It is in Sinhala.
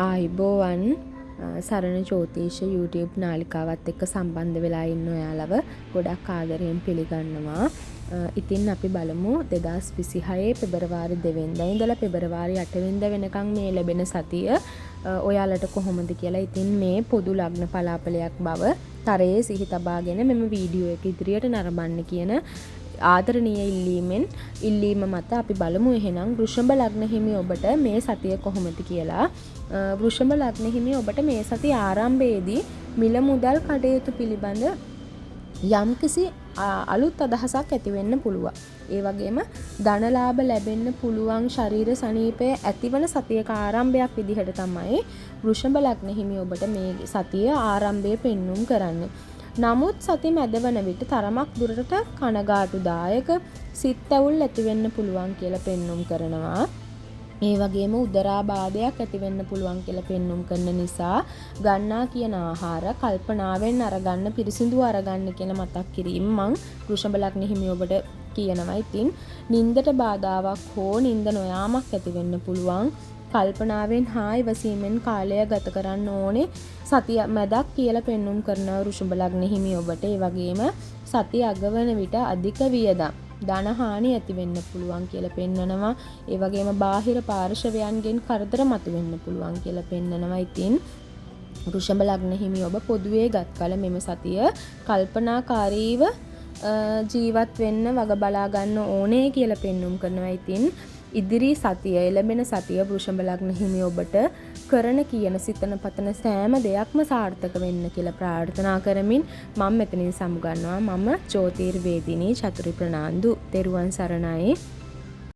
ආයිබෝවන් සරණ ජෝතිෂ YouTube නාලිකාවත් එක්ක සම්බන්ධ වෙලා ඉන්න ඔයාලව ගොඩක් ආදරයෙන් පිළිගන්නවා. ඉතින් අපි බලමු 2026 පෙබරවාරි 2 වෙනිදා ඉඳලා පෙබරවාරි 8 වෙනිදා වෙනකන් මේ ලැබෙන සතිය ඔයාලට කොහොමද කියලා. ඉතින් මේ පොදු ලග්න පලාපලයක් බව තරයේ සිහි තබාගෙන මෙම වීඩියෝ එක ඉදිරියට නරඹන්න කියන ආදරණීය ඉල්ලීම මත අපි බලමු එහෙනම් වෘෂභ ලග්න හිමි ඔබට මේ සතිය කොහොමද කියලා. වෘෂභ ලග්න හිමි ඔබට මේ සතිය ආරම්භයේදී මිල මුදල් කටයුතු පිළිබඳ යම්කිසි අලුත් අදහසක් ඇති වෙන්න පුළුවන්. ඒ වගේම ධනලාභ ලැබෙන්න පුළුවන් ශරීර සනීපය ඇතිවන සතියක ආරම්භයක් විදිහට තමයි වෘෂභ ලග්න හිමි ඔබට මේ සතිය ආරම්භය පෙන්눔 කරන්නේ. නමුත් සති මැදවන විට තරමක් දුරට කනගාටුදායක සිත් ඇවුල් ඇති වෙන්න පුළුවන් කියලා පෙන්눔 කරනවා. ඒ වගේම උදරාබාධයක් ඇති වෙන්න පුළුවන් කියලා පෙන්눔 කරන නිසා ගන්නා කියන ආහාර කල්පනාවෙන් අරගන්න පිරිසිදු අරගන්න කියලා මතක් කිරීම මං වෘෂභ ලග්න හිමි ඔබට කියනවා. ඉතින් නින්දට බාධාවක් හෝ නින්ද නොයාමක් ඇති වෙන්න පුළුවන්. කල්පනාවෙන් හා ඉවසීමෙන් කාලය ගත කරන්න ඕනේ සතිය මැදක් කියලා පෙන්눔 කරන වෘෂභ ලග්න හිමි ඔබට. ඒ වගේම සතිය අගවන විට අධික වියදම් ධන හානි ඇති වෙන්න පුළුවන් කියලා පෙන්නනවා. ඒ වගේම බාහිර පාර්ශවයන්ගෙන් කරදර මතුවෙන්න පුළුවන් කියලා පෙන්නනවා. ඉතින් වෘෂභ ලග්න හිමි ඔබ පොදුවේ ගත් කල මෙම සතිය කල්පනාකාරීව ජීවත් වෙන්න වග බලා ගන්න ඕනේ කියලා පෙන්눔 කරනවා. ඉතින් ඉදිරි සතිය එළඹෙන සතිය වෘෂභ ලග්න හිමි ඔබට කරන කියන සිතන පතන සෑම දෙයක්ම සාර්ථක වෙන්න කියලා ප්‍රාර්ථනා කරමින් මම මෙතනින් සමුගන්නවා. මම ජෝතිර්වේදිනී චතුරි ප්‍රනාන්දු. තෙරුවන් සරණයි.